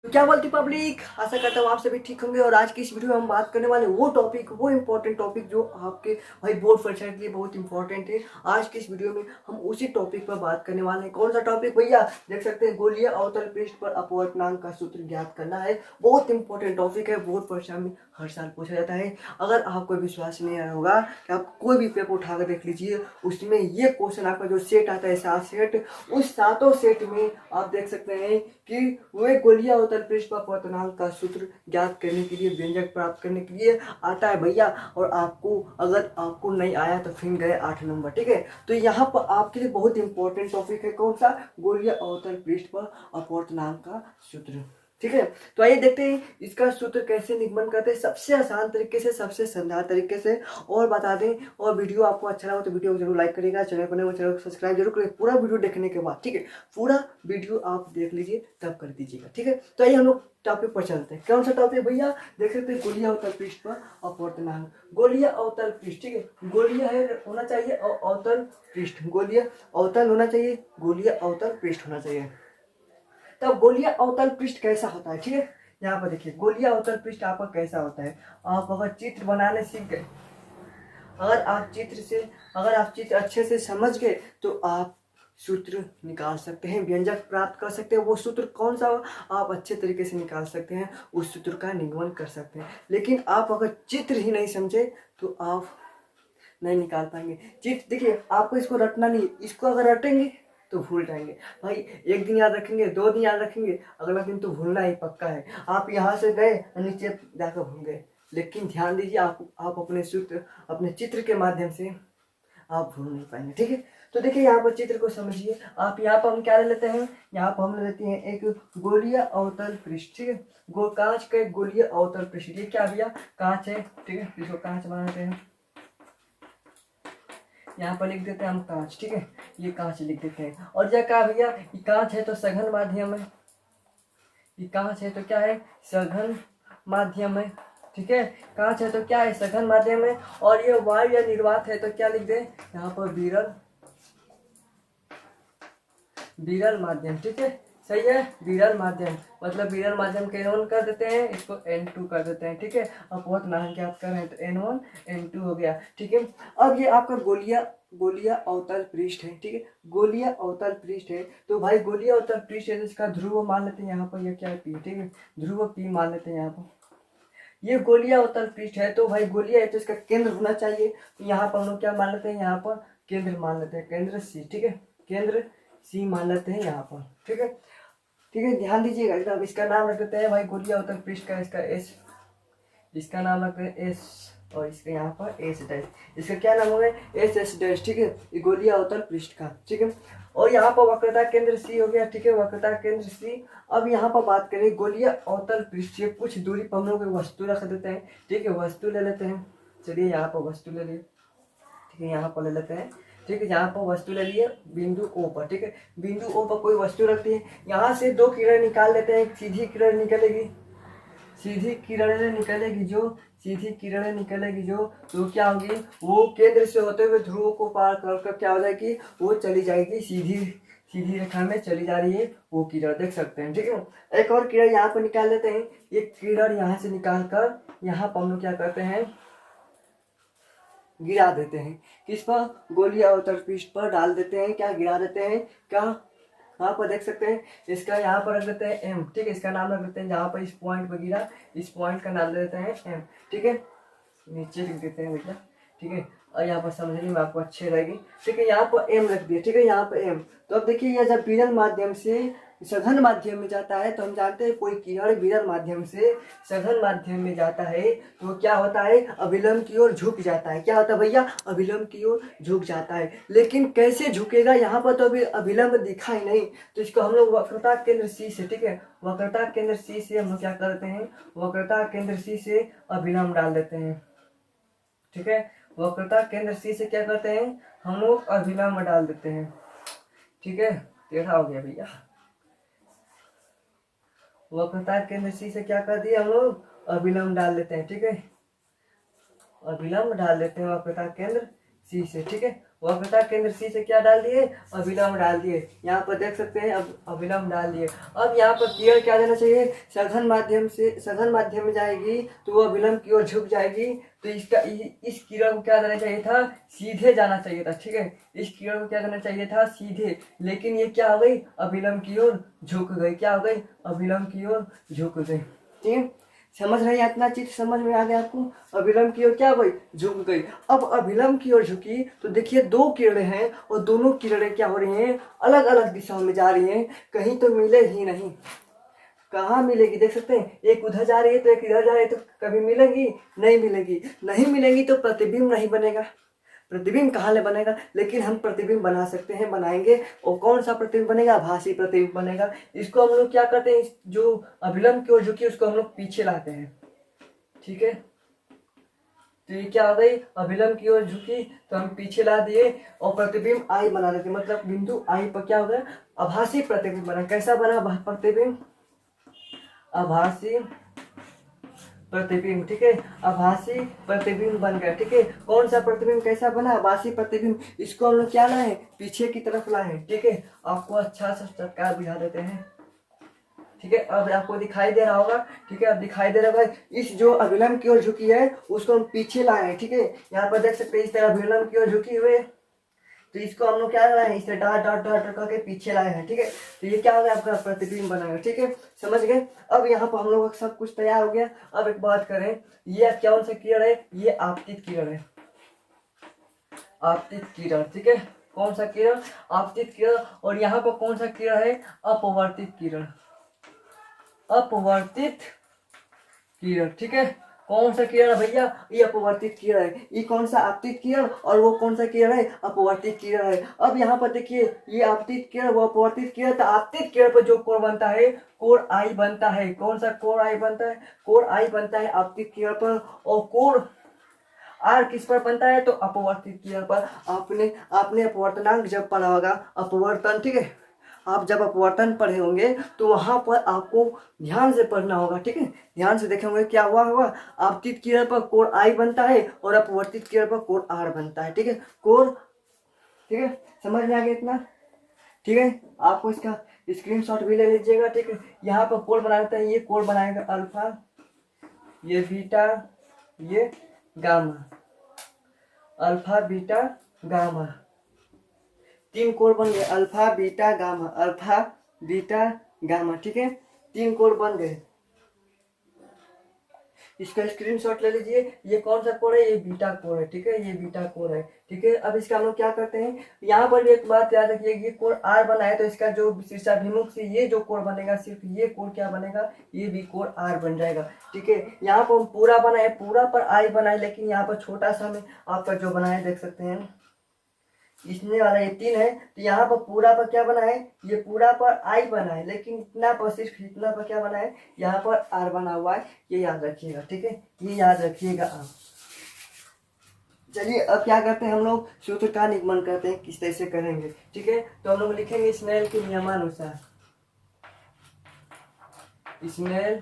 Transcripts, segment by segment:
तो क्या बोलती पब्लिक, आशा करता हूँ आप सभी ठीक होंगे। और आज की इस वीडियो में हम बात करने वाले वो टॉपिक, वो इम्पोर्टेंट टॉपिक जो आपके भाई बोर्ड परीक्षा के लिए बहुत इंपॉर्टेंट है। आज की इस वीडियो में हम उसी टॉपिक पर बात करने वाले हैं। कौन सा टॉपिक भैया? देख सकते हैं, गोलीय अवतल पृष्ठ पर अपवर्तनांक का सूत्र ज्ञात करना है। बहुत इंपॉर्टेंट टॉपिक है, बोर्ड परीक्षा में हर साल पूछा जाता है। अगर आपको विश्वास नहीं आया होगा कि आप कोई भी पेपर उठाकर देख लीजिए, उसमें ये क्वेश्चन आपका जो सेट आता है 7 सेट, उस सातों सेट में आप देख सकते हैं कि वे गोलीय अवतल पृष्ठ पर अपवर्तनांक का सूत्र ज्ञात करने के लिए, व्यंजक प्राप्त करने के लिए आता है भैया। और आपको, अगर आपको नहीं आया तो फिर गए 8 नंबर। ठीक है, तो यहाँ पर आपके लिए बहुत इंपॉर्टेंट टॉपिक है। कौन सा? गोलीय अवतल पृष्ठ पर अपवर्तनांक का सूत्र। ठीक है, तो आइए देखते हैं इसका सूत्र कैसे निगमन करते हैं, सबसे आसान तरीके से, सबसे शानदार तरीके से। और बता दें, और वीडियो आपको अच्छा लगा तो वीडियो को जरूर लाइक करिएगा, चैनल पर नए हो चैनल को सब्सक्राइब जरूर करिए पूरा वीडियो देखने के बाद। ठीक है, पूरा वीडियो आप देख लीजिए तब कर दीजिएगा। ठीक है, तो आइए हम लोग टॉपिक पर चलते हैं। कौन सा टॉपिक भैया? देख सकते हैं, गोलीय अवतल पृष्ठ पर अपवर्तनांक। गोलीय अवतल पृष्ठ, ठीक है, गोलीय है होना चाहिए और अवतल पृष्ठ, गोलीय अवतल होना चाहिए, गोलीय अवतल पृष्ठ होना चाहिए। तब गोलीय अवतल पृष्ठ कैसा होता है? ठीक है, यहाँ पर देखिए गोलीय अवतल पृष्ठ आपका कैसा होता है। आप अगर चित्र बनाने सीख गए, अगर आप चित्र अच्छे से समझ गए तो आप सूत्र निकाल सकते हैं, व्यंजक प्राप्त कर सकते हैं। वो सूत्र कौन सा आप अच्छे तरीके से निकाल सकते हैं, उस सूत्र का निगमन कर सकते हैं। लेकिन आप अगर चित्र ही नहीं समझे तो आप नहीं निकाल पाएंगे। चित्र देखिए, आपको इसको रटना नहीं, इसको अगर रटेंगे तो भूल जाएंगे भाई। एक दिन याद रखेंगे, 2 दिन याद रखेंगे, अगला दिन तो भूलना ही पक्का है। आप यहाँ से गए नीचे जाकर भूल गए, लेकिन ध्यान दीजिए, आप अपने सूत्र, अपने चित्र के माध्यम से आप भूल नहीं पाएंगे। ठीक है, तो देखिए यहाँ पर चित्र को समझिए। आप यहाँ पर हम क्या ले लेते हैं, यहाँ पर हम ले लेते हैं एक गोलीय अवतल पृष्ठ। ठीक है, कांच का एक गोलीय अवतल पृष्ठ। ये क्या भैया? कांच है। ठीक है, इसको कांच बनाते हैं, यहाँ पर लिख देते हैं हम कांच। ठीक है, ये कांच लिख देते हैं। और यह क्या भैया? ये कांच है तो सघन माध्यम है, ये कांच है तो क्या है? सघन माध्यम है। ठीक है, कांच है तो क्या है? सघन माध्यम है। और ये वायु या निर्वात है तो क्या लिख दें यहाँ पर? विरल, विरल माध्यम। ठीक है, सही है, विरल माध्यम। मतलब विरल माध्यम के N1 कर देते हैं, इसको N2 कर देते हैं। ठीक है, अपवर्तनांक ज्ञात कर रहे हैं तो N1 N2 हो गया। ठीक है, अब ये आपका गोलीय अवतल पृष्ठ है। ठीक है, गोलीय अवतल पृष्ठ है तो भाई गोलीय अवतल पृष्ठ है तो इसका ध्रुव मान लेते हैं यहाँ पर, ये क्या है? P। ठीक है, ध्रुव P मान लेते हैं यहाँ पर। ये गोलीय अवतल पृष्ठ है तो भाई गोलीय है तो इसका केंद्र होना चाहिए, तो यहाँ पर हम लोग क्या मान लेते हैं? यहाँ पर केंद्र मान लेते हैं, केंद्र C। ठीक है, केंद्र C मान लेते हैं यहाँ पर। ठीक है, ठीक है, ध्यान दीजिएगा एकदम। इसका नाम रख देते हैं भाई गोलीय अवतल पृष्ठ का, इसका S, इसका नाम रखते हैं S, और इसके यहाँ पर S डैश, इसका क्या नाम होगा? S dash. ठीक है, ये गोलीय अवतल पृष्ठ का। ठीक है, और यहाँ पर वक्रता केंद्र C हो गया। ठीक है, वक्रता केंद्र C। अब यहाँ पर बात करें गोलीय अवतल पृष्ठ से कुछ दूरी पर हम लोग वस्तु रख देते हैं। ठीक है, वस्तु ले लेते हैं। चलिए यहाँ पर वस्तु ले लिए। ठीक है, यहाँ पर ले लेते हैं। ठीक है, यहाँ पर वस्तु ले लिए बिंदु O पर। ठीक है, बिंदु O पर कोई वस्तु रखती है, यहाँ से 2 किरण निकाल लेते हैं। सीधी किरण निकलेगी, सीधी किरणें निकलेगी जो, सीधी किरणें निकलेगी जो, तो क्या होगी? वो केंद्र से होते हुए ध्रुव को पार कर क्या हो जाएगी? वो चली जाएगी, सीधी सीधी रेखा में चली जा रही है वो किरण, देख सकते हैं। ठीक है, एक और किरण यहाँ पर निकाल लेते हैं। एक किरण यहाँ से निकाल कर यहाँ पर हम लोग क्या करते हैं? गिरा देते हैं। किस पर? गोलीय अवतल पृष्ठ पर डाल देते हैं। क्या गिरा देते हैं? क्या? यहाँ पर देख सकते हैं, इसका यहाँ पर रख देते हैं M। ठीक है, इसका नाम रख देते हैं, जहाँ पर इस पॉइंट पर गिरा, इस पॉइंट का नाम दे देते हैं M। ठीक है, नीचे लिख देते हैं बेटा। ठीक है, और यहाँ पर समझने में आपको अच्छे रहेगी। ठीक है, यहाँ पर M रख दिया। ठीक है, यहाँ पर M। तो अब देखिए, यह जब विरल माध्यम से सघन माध्यम में जाता है तो हम जानते हैं कोई किरण विरल माध्यम से सघन माध्यम में जाता है तो क्या होता है? अभिलंब की ओर झुक जाता है। क्या होता है भैया? अभिलंब की ओर झुक जाता है। लेकिन कैसे झुकेगा? यहाँ पर तो अभी अभिलंब दिखा ही नहीं, तो इसको हम लोग वक्रता केंद्र C से, ठीक है, वक्रता केंद्र C से हम लोग क्या करते हैं? वक्रता केंद्र C से अभिलंब डाल देते हैं। ठीक है, वक्रता केंद्र C से क्या करते हैं? हम लोग अभिलंब डाल देते हैं। ठीक है, टेढ़ा हो गया भैया। वक्रता केंद्र C से क्या कर दिए हम लोग? अभिलंब डाल देते हैं। ठीक है, अभिलंब डाल देते हैं वक्रता केंद्र C से। ठीक है, वक्रता केंद्र सी से क्या डाल दिए, अभिलंब डाल दिए। यहाँ पर देख सकते हैं अब अभिलंब डाल दिए। अब यहाँ पर किरण क्या देना चाहिए, सघन माध्यम से, सघन माध्यम में जाएगी तो वो अभिलंब की ओर झुक जाएगी, तो इसका इस किरण को क्या देना चाहिए था, सीधे जाना चाहिए था। ठीक है, इस किरण को क्या देना चाहिए था, सीधे, लेकिन ये क्या हो गई, अभिलंब की ओर झुक गई। क्या हो गई, अभिलंब की ओर झुक गई। ठीक है, समझ रहे हैं, इतना चीज समझ में आ गया आपको। अभिलंब की ओर क्या हुई, झुक गई। अब अभिलंब की ओर झुकी तो देखिए दो किरणें हैं और दोनों किरणें क्या हो रही हैं, अलग अलग दिशाओं में जा रही हैं, कहीं तो मिले ही नहीं। कहाँ मिलेगी, देख सकते हैं, एक उधर जा रही है तो एक इधर जा रही है, तो कभी मिलेंगी, नहीं मिलेगी। नहीं मिलेंगी तो प्रतिबिंब नहीं बनेगा। प्रतिबिंब कहाँ ले बनेगा, लेकिन हम प्रतिबिंब बना सकते हैं, बनाएंगे। और कौन सा प्रतिबिंब बनेगा, आभासी प्रतिबिंब बनेगा। इसको हम लोग क्या करते हैं, जो अभिलंब की ओर झुकी उसको हम लोग पीछे लाते हैं। ठीक है, तो ये क्या हो गई, अभिलंब की ओर झुकी तो हम पीछे ला दिए और प्रतिबिंब आई बना देते, मतलब बिंदु आई पर क्या हो गया, आभासी प्रतिबिंब बना। कैसा बना प्रतिबिंब, आभासी प्रतिबिंब। ठीक है, आभासी प्रतिबिंब बन गया। ठीक है, कौन सा प्रतिबिंब कैसा बना, आभासी प्रतिबिंब। इसको हम लोग क्या लाए, पीछे की तरफ लाए। ठीक है, आपको अच्छा सा चटकार बुझा देते हैं। ठीक है, अब आपको दिखाई दे रहा होगा। ठीक है, अब दिखाई दे रहा है, इस जो अभिलंब की ओर झुकी है उसको हम पीछे लाए हैं। ठीक है, यहाँ पर देख सकते हैं इस तरह अभिलंब की ओर झुकी हुए, तो इसको हम लोग क्या लाए हैं, इसे डॉट डॉट डॉट करके पीछे लाए हैं। ठीक है, तो ये क्या हो गया, आपका प्रतिबिंब बना है। ठीक है, समझ गए। अब यहाँ पर हम लोग सब कुछ तैयार हो गया। अब एक बात करें, ये कौन सा किरण है, ये आपतित किरण है, आपतित किरण। ठीक है, कौन सा किरण, आपतित किरण। और यहाँ पर कौन सा किरण है, अपवर्तित किरण, अपवर्तित किरण। ठीक है, कौन सा किरण है भैया, ये अपवर्तित किरण है। ये कौन सा आपतित किरण और वो कौन सा किरण है, अपवर्तित किरण है। अब यहाँ पर देखिए, ये आपतित किरण, वो अपवर्तित किरण। तो आपतित किरण पर जो कोण बनता है, कोण आई बनता है। कौन सा कोण आई बनता है, कोण आई बनता है आपतित किरण पर। और कोण आर किस पर बनता है, तो अपवर्तित किरण पर। आपने आपने अपवर्तनांक जब पढ़ा होगा, अपवर्तन। ठीक है, आप जब अपवर्तन पढ़े होंगे तो वहां पर आपको ध्यान से पढ़ना होगा। ठीक है, ध्यान से देखेंगे क्या हुआ होगा, आपतित किरण पर कोण आई बनता है और अपवर्तित किरण पर कोण आर बनता है। ठीक है, कोण। ठीक है, समझ में आ गया इतना। ठीक है, आपको इसका स्क्रीनशॉट भी ले लीजिएगा। ठीक है, यहाँ पर कोण बना लेते हैं, ये कोण बनाएगा अल्फा, ये बीटा, ये गामा, अल्फा बीटा गामा। तीन कोण बन गए, alpha beta gamma, alpha beta gamma. ठीक है, तीन कोण बन गए। इसका स्क्रीनशॉट ले लीजिए। ये कौन सा कोण है, ये बीटा कोण है। ठीक है, ये बीटा कोण है। ठीक है, अब इसका हम लोग क्या करते हैं, यहाँ पर भी एक बात याद रखिए, ये कोण आर बना है तो इसका जो शीर्षाभिमुख से ये जो कोण बनेगा, सिर्फ ये कोण क्या बनेगा, ये भी कोण आर बन जाएगा। ठीक है, यहाँ पर पूरा बना है, पूरा पर आई बना है, लेकिन यहाँ पर छोटा सा में आपका जो बना है देख सकते हैं, इसमें वाला ये 3 है, तो यहाँ पर पूरा पर क्या बना है, ये पूरा पर आई बना है, लेकिन इतना पर, सिर्फ इतना पर क्या बना है, यहाँ पर आर बना हुआ है। ये याद रखिएगा। ठीक है, ये याद रखिएगा आप। चलिए अब क्या करते हैं, हम लोग सूत्र का निगमन करते हैं, किस तरह से करेंगे। ठीक है, तो हम लोग लिखेंगे स्नेल के नियमानुसार, स्नेल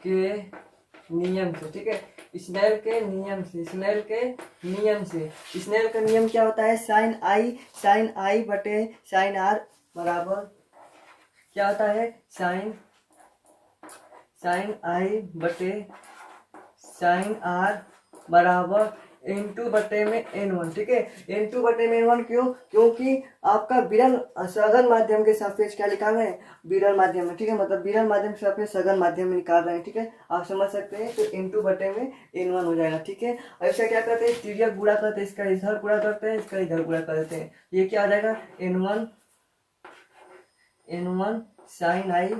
के नियम से। ठीक है, स्नेल के नियम से, स्नेल के नियम से। स्नेल का नियम क्या होता है, साइन आई बटे साइन आर बराबर क्या होता है, साइन आई बटे साइन आर बराबर N2 बटे में N1। ठीक है, N2 बटे में N1 क्यों, क्योंकि आपका विरल सघन माध्यम के सापेक्ष क्या निकाल रहे हैं, विरल माध्यम में। ठीक है, मतलब विरल माध्यम के सापेक्ष सघन माध्यम में निकाल रहे हैं। ठीक है, आप समझ सकते हैं, तो N2 बटे में N1 हो जाएगा। ठीक है, ऐसा क्या करते हैं, तिर्यक गुणा करते हैं, इसका इधर गुणा करते हैं, इसका इधर गुणा कर देते हैं। ये क्या आ जाएगा, N1 साइन आई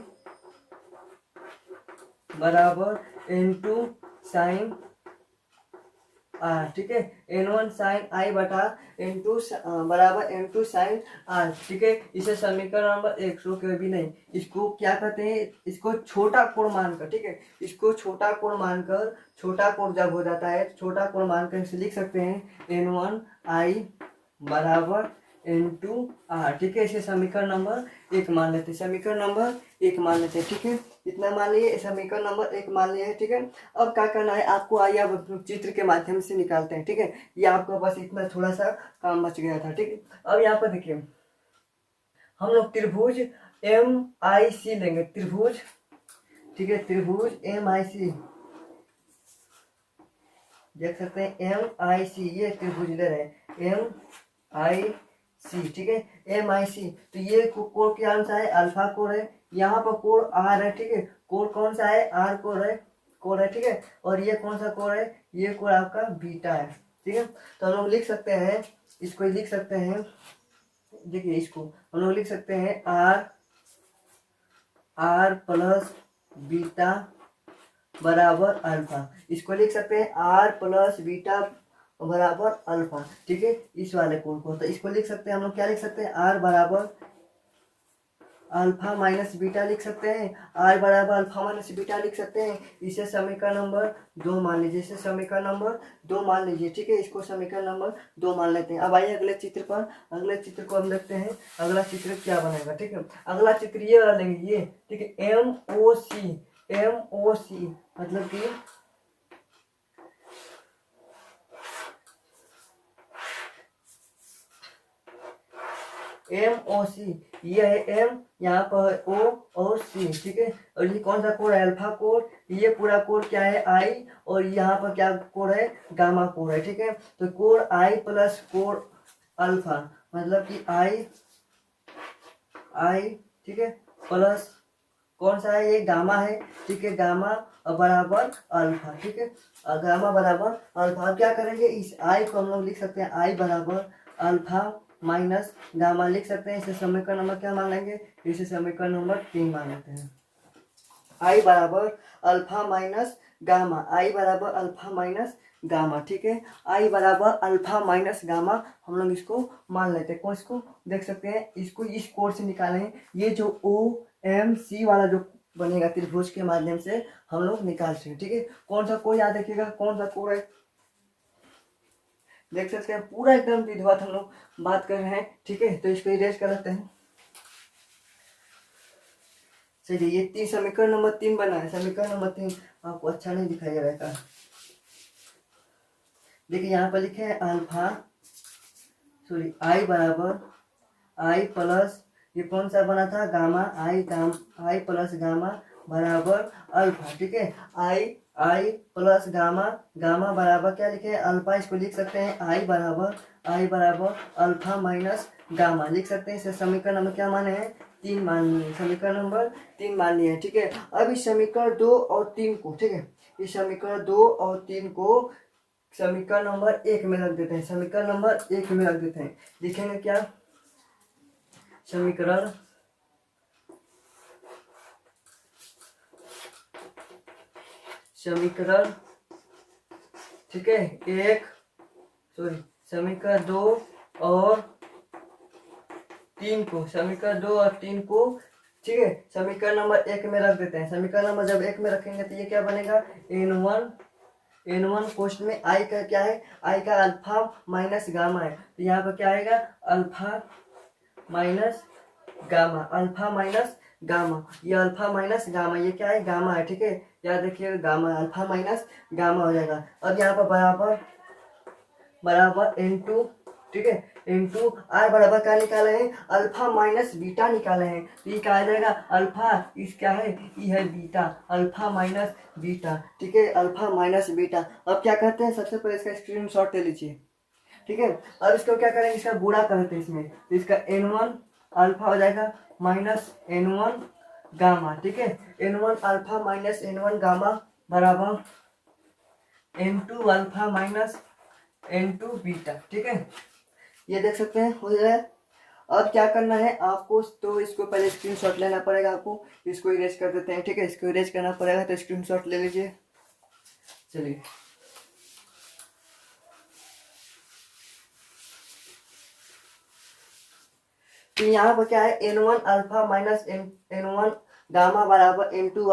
बराबर N2 साइन आर। ठीक है, N1 साइन आई बटा N2 बराबर N2 साइन आर। ठीक है, इसे समीकरण नंबर 100 के भी नहीं, इसको क्या कहते हैं, इसको छोटा कोण मानकर। ठीक है, इसको छोटा कोण मानकर, छोटा कोण जब हो जाता है, छोटा कोण मानकर इसे लिख सकते हैं N1 आई बराबर N2R, ठीक है। इसे समीकरण नंबर 1 मान लेते हैं, समीकरण नंबर 1 मान लेते हैं, ठीक है। इतना मान लिए, समीकरण नंबर 1 मान लिया है, ठीक है। अब क्या करना है आपको, आइए अब चित्र के माध्यम से निकालते हैं, ठीक है। ये आपको बस इतना थोड़ा सा काम बच गया था, ठीक है। अब यहाँ पर देखिए हम लोग त्रिभुज MIC लेंगे, त्रिभुज, ठीक है, त्रिभुज MIC देख सकते हैं, MIC ये त्रिभुज ले रहे हैं, MIC, ठीक है, MIC। तो ये कोण क्या सा है, अल्फा कोण है। यहाँ पर कोण R है, ठीक है। कोण कौन सा है, R कोण है, ठीक है। और ये कौन सा कोण है, ये कोण आपका बीटा है, ठीक है। तो हम लोग लिख सकते हैं, इसको लिख सकते हैं, देखिए इसको हम लोग लिख सकते हैं R प्लस बीटा बराबर अल्फा। इसको लिख सकते हैं R प्लस बीटा बराबर अल्फा, ठीक है। इस वाले कोण को तो इसको लिख सकते हैं हम लोग, क्या लिख सकते हैं, R बराबर अल्फा माइनस बीटा लिख सकते हैं, R बराबर अल्फा माइनस बीटा लिख सकते हैं। इसे समीकरण नंबर 2 मान लीजिए, इसे समीकरण नंबर 2 मान लीजिए, ठीक है। इसको समीकरण नंबर 2 मान लेते हैं। अब आइए अगले चित्र पर, अगले चित्र को हम देखते हैं, अगला चित्र क्या बनेगा, ठीक है। अगला चित्र ये वाला लेंगे, ये, ठीक है, MOC मतलब कि MOC, ये है M, यहाँ पर है O और C, ठीक है। और ये कौन सा कोण है, अल्फा कोण। ये पूरा कोण क्या है, I, और यहाँ पर क्या कोण है, गामा कोण है, ठीक है। तो कोण I प्लस कोण अल्फा मतलब कि I, ठीक है, प्लस कौन सा है, ये गामा है, ठीक है, गामा बराबर अल्फा, ठीक है। गामा बराबर अल्फा। अब क्या करेंगे, इस I को हम लोग लिख सकते हैं I बराबर अल्फा माइनस गामा लिख सकते हैं। इसे समीकरण नंबर क्या मान लेंगे, इसे समीकरण नंबर 3 मान लेते हैं। I बराबर अल्फा माइनस गामा, I बराबर अल्फा माइनस गामा, ठीक है। I बराबर अल्फा माइनस गामा हम लोग इसको मान लेते हैं। कौन, इसको देख सकते हैं, इसको इस कोण से निकालें, ये जो OMC वाला जो बनेगा त्रिभुज के माध्यम से हम लोग निकाल सकते हैं, ठीक है। कौन सा कोण याद रखिएगा, कौन सा कोण है, देख सकते हैं पूरा एकदम विधिवत हम लोग बात कर रहे हैं, ठीक है। तो इसको इरेज कर लेते हैं। चलिए ये समीकरण नंबर 3 बना है, समीकरण नंबर 3 आपको अच्छा नहीं दिखाई दे रहा है। देखिए यहाँ पर लिखे हैं अल्फा, सॉरी, I बराबर I प्लस, ये कौन सा बना था, गामा, I प्लस गामा बराबर अल्फा, ठीक है। I प्लस गामा, गामा बराबर क्या लिखे हैं, अल्फा। इसको लिख सकते हैं I बराबर अल्फा माइनस गामा लिख सकते हैं। इसे समीकरण नंबर क्या माने हैं, 3 मान लिए, समीकरण नंबर 3 मान लिए, ठीक है। अब इस समीकरण 2 और 3 को, ठीक है, इस समीकरण 2 और 3 को समीकरण नंबर 1 में रख देते हैं, समीकरण नंबर 1 में रख देते हैं। लिखेंगे क्या, समीकरण ठीक है 1, सॉरी, समीकरण 2 और 3 को, समीकरण 2 और 3 को, ठीक है, समीकरण नंबर 1 में रख देते हैं। समीकरण नंबर जब 1 में रखेंगे तो ये क्या बनेगा, N1 क्वेश्चन में I का क्या है, I का अल्फा माइनस गामा है, तो यहाँ पर क्या आएगा, alpha minus gamma, alpha minus gamma, ये अल्फा माइनस गामा, ये क्या है, गामा है, ठीक है। याद रखिएगा गामा, अल्फा माइनस गामा हो जाएगा। अब यहाँ पर बराबर N2, ठीक है, N2 R बराबर क्या निकाले हैं, अल्फा माइनस बीटा निकाले हैं। तो ये क्या आ जाएगा, अल्फा, इस क्या है, ये है बीटा, अल्फा माइनस बीटा, ठीक है, अल्फा माइनस बीटा। अब क्या करते हैं, सबसे पहले इसका स्क्रीनशॉट ले लीजिए, ठीक है। अब इसको क्या करेंगे, इसका गुणा करते हैं इसमें, तो इसका N1 अल्फा हो जाएगा माइनस N1 गामा, ठीक है। N1 alpha minus N1 gamma बराबर N2 alpha minus N2 beta, ठीक है। ये देख सकते हैं हो जाए। अब क्या करना है आपको, तो इसको पहले स्क्रीनशॉट लेना पड़ेगा आपको, इसको इरेज कर देते हैं, ठीक है। इसको इरेज करना पड़ेगा तो स्क्रीनशॉट ले लीजिए। चलिए तो यहाँ पर क्या है, N1 alpha minus N1 gamma बराबर into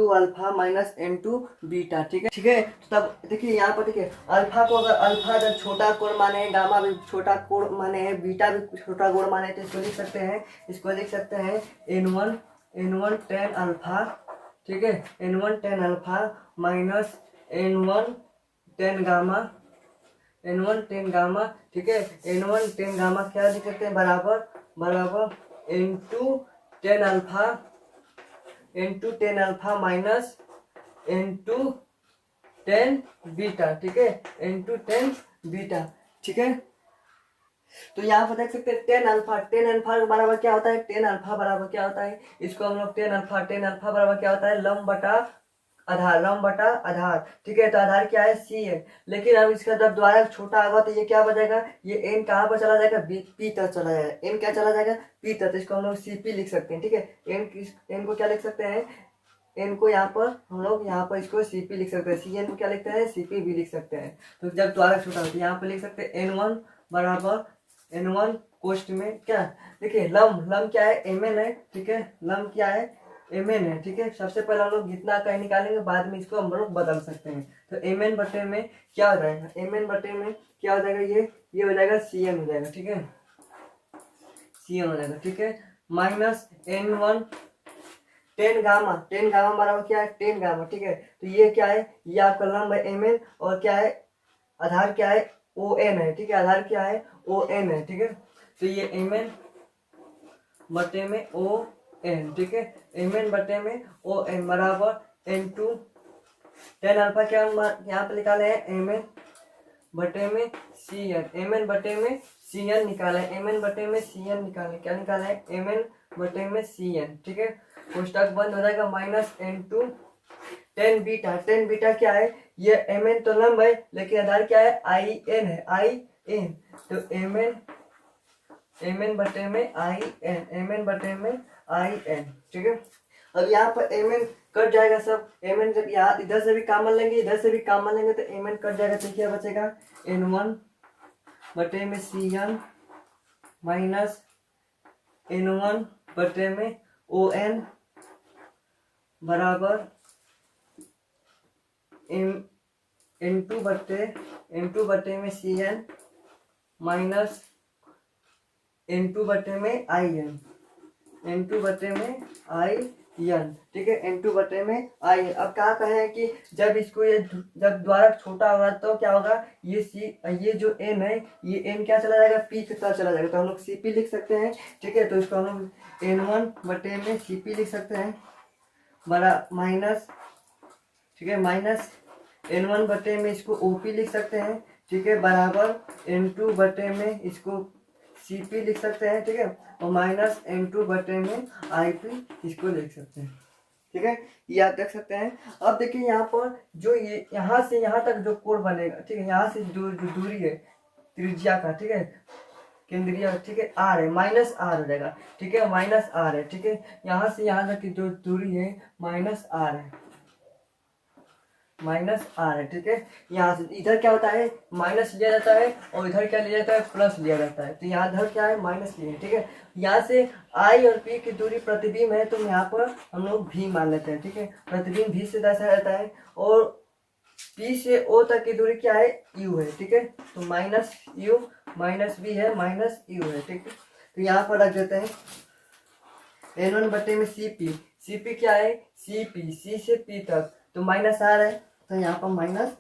alpha minus into beta. ठीक है। तो तब देखिए यहाँ पर देखिए अल्फा को अगर अल्फा अगर छोटा कोण माने, गामा भी छोटा कोण माने, बीटा भी छोटा कोण माने, तो इसको लिख सकते हैं, n1 टेन अल्फा, ठीक है, n1 tan alpha minus n1 ten gamma, ठीक है, n1 टेन गामा क्या लिख सकते हैं, बराबर into tan alpha minus into tan beta, ठीक है, इंटू टेन बीटा। ठीक है। तो यहाँ पर देख सकते हैं टेन अल्फा बराबर क्या होता है, इसको हम लोग टेन अल्फा बराबर क्या होता है, लंब बटा आधार। ठीक है। तो आधार क्या है, सी है। लेकिन अब इसका जब द्वारा छोटा होगा तो ये क्या बचेगा, ये एन कहाँ पर चला जाएगा, पी तक चला जाएगा, एन क्या चला जाएगा, पी तक। तो इसको हम लोग सी पी लिख सकते हैं। ठीक है। एन को क्या लिख सकते हैं, एन को यहाँ पर हम लोग यहाँ पर इसको सी पी लिख सकते हैं, सी एन को क्या लिखते हैं, सी पी भी लिख सकते हैं। तो जब द्वारा छोटा होता है यहाँ पर लिख सकते हैं n1 बराबर n1 कोष्ठ में क्या, देखिए लम क्या है, mn है। ठीक है। लम क्या है, mn है। ठीक है। सबसे पहले हम लोग जितना का निकालेंगे, बाद में इसको हम लोग बदल सकते हैं। तो mn बटे में क्या हो जाएगा, ये हो जाएगा cn हो जाएगा। ठीक है, cn हो जाएगा। ठीक है। माइनस n1 टेन गामा बराबर क्या है, टेन गामा। ठीक है। तो ये क्या है, ये आपका लंब है mn, और क्या है, आधार क्या है, ON है। ठीक है, आधार क्या है, ON है। ठीक है। तो ये mn बटे में ON, ठीक है, mn बटे में ON बराबर n2 टेन अल्फा क्या हम यहाँ पे निकाले हैं, mn बटे में cn निकाले, क्या निकाले हैं, mn बटे में cn। ठीक है। पुस्तक बंद हो जाएगा, माइनस n2 टेन बीटा क्या है, ये mn तो लंब है, लेकिन आधार क्या है, in है, in। तो mn बटे में in। ठीक है। अब यहाँ पर mn कट जाएगा सब, mn जब यहाँ इधर से भी कॉमन लेंगे, तो mn कट जाएगा, तो क्या बचेगा, n1 बटे में cn माइनस n1 बटे में on बराबर n2 बटे में cn माइनस n2 बटे में in, ठीक है, n2 बटे में in। अब क्या कहें कि जब इसको जब द्वारा छोटा होगा तो क्या होगा, ये जो n है, ये n क्या चला जाएगा, p के साथ चला जाएगा, तो हम लोग cp लिख सकते हैं। ठीक है। तो इसको हम लोग n1 बटे में cp लिख सकते हैं, बड़ा माइनस, ठीक है, माइनस n1 बटे में इसको OP लिख सकते हैं। ठीक है, बराबर n2 बटे में इसको CP लिख सकते हैं। ठीक है, और माइनस n2 बटे में IP इसको लिख सकते हैं। ठीक है, ये आप देख सकते हैं। अब देखिए यहाँ पर जो ये यहाँ से यहाँ तक जो कोण बनेगा, ठीक है, यहाँ से जो दूरी है त्रिज्या का, ठीक है, केंद्रीय, ठीक है, R है, माइनस R हो जाएगा। ठीक है, माइनस R है। ठीक है, यहाँ से यहाँ तक की जो दूरी है माइनस R है, ठीक है। यहाँ से इधर क्या होता है, माइनस लिया जाता है, और इधर क्या लिया जाता है, प्लस लिया जाता है। तो यहाँ इधर क्या है, माइनस लिए। ठीक है, यहाँ से I और P की दूरी प्रतिबिंब है, तो यहाँ पर हम लोग V मान लेते हैं। ठीक है, प्रतिबिंब V से दर्शाया जाता है, और P से O तक की दूरी क्या है, U है। ठीक है, तो माइनस U माइनस V है, माइनस U है। ठीक है, तो यहाँ पर रख देते हैं n1 बटे में CP क्या है, CP, C से P तक, तो माइनस R है, तो यहाँ पर माइनस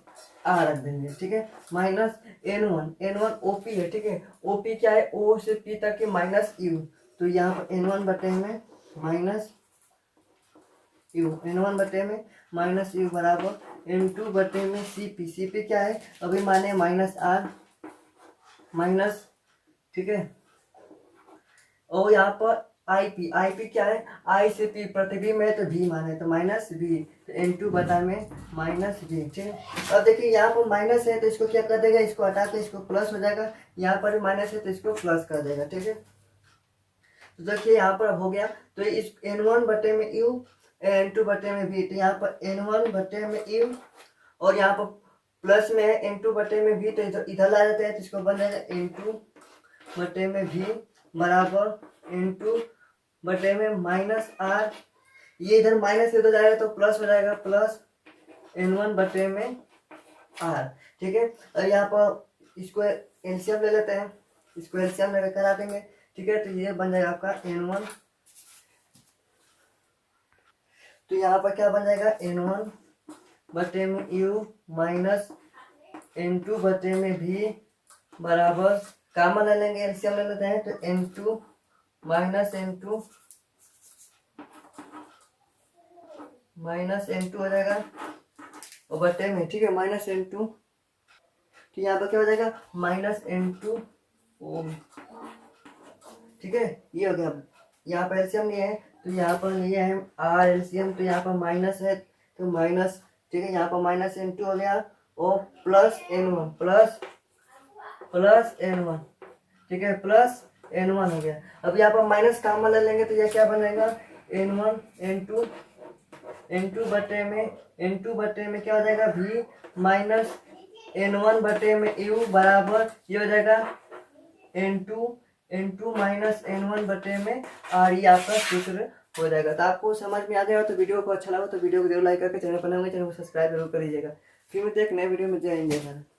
R रख देंगे। ठीक है, माइनस n1 OP है। ठीक है, OP क्या है, O से P तक के माइनस U, तो यहाँ पर n1 बटे में माइनस U बराबर n2 बटे में CP क्या है, अभी माने माइनस R माइनस, ठीक है, और यहाँ पर IP क्या है, I से P प्रतिबिंब है, तो V माने, तो माइनस V, तो n2 बटा में माइनस V। ठीक है। अब देखिए यहाँ पर माइनस है, तो इसको क्या कर देगा, इसको हटा के इसको प्लस हो जाएगा, यहाँ पर भी माइनस है तो इसको प्लस कर देगा। ठीक है, तो देखिए यहाँ पर अब हो गया, तो इस n1 बटे में U, n2 बटे में V, तो यहाँ पर n1 बटे में U, और यहाँ पर प्लस में है n2 बटे में V, तो इधर ला जाते हैं, तो इसको बन जाएगा n2 बटे में V बराबर n2 बटे में माइनस आर, ये इधर माइनस इधर जाएगा तो प्लस हो जाएगा, प्लस N1 बटे में आर। ठीक है, और यहाँ पर इसको एलसीएम ले लेते हैं, इसको एलसीएम लेकर करा देंगे। ठीक है, तो ये बन जाएगा आपका N1, तो यहाँ पर क्या बन जाएगा N1 बटे में U माइनस N2 बटे में V बराबर, कॉमन ले लेंगे, एलसीएम ले लेते हैं, तो N2 माइनस N2 हो जाएगा और बटे में, ठीक है, माइनस N2, तो यहाँ पर क्या हो जाएगा माइनस N2 ओम। ठीक है, ये हो गया। यहाँ पर एलसीएम लिए है तो यहाँ पर लिए है आर एलसीएम, तो यहाँ पर माइनस है तो माइनस, ठीक है, यहाँ पर माइनस N2 हो गया और प्लस N1, प्लस N1, ठीक है, प्लस N1 हो गया। अब यहाँ पर माइनस कॉमन ले लेंगे तो ये क्या बनेगा N1 N2 बटे में क्या हो जाएगा V माइनस N1 बटे में U बराबर, ये हो जाएगा N2 माइनस N1 बटे में R, ये आपका सूत्र हो जाएगा। तो आपको समझ में आ जाएगा, तो वीडियो को अच्छा लगा तो वीडियो को जरूर लाइक करके चैनल पर नए होंगे चैनल को सब्सक्राइब जरूर कर लीजिएगा। फिर मिलते हैं एक नए वीडियो में, जय हिंद जय भारत।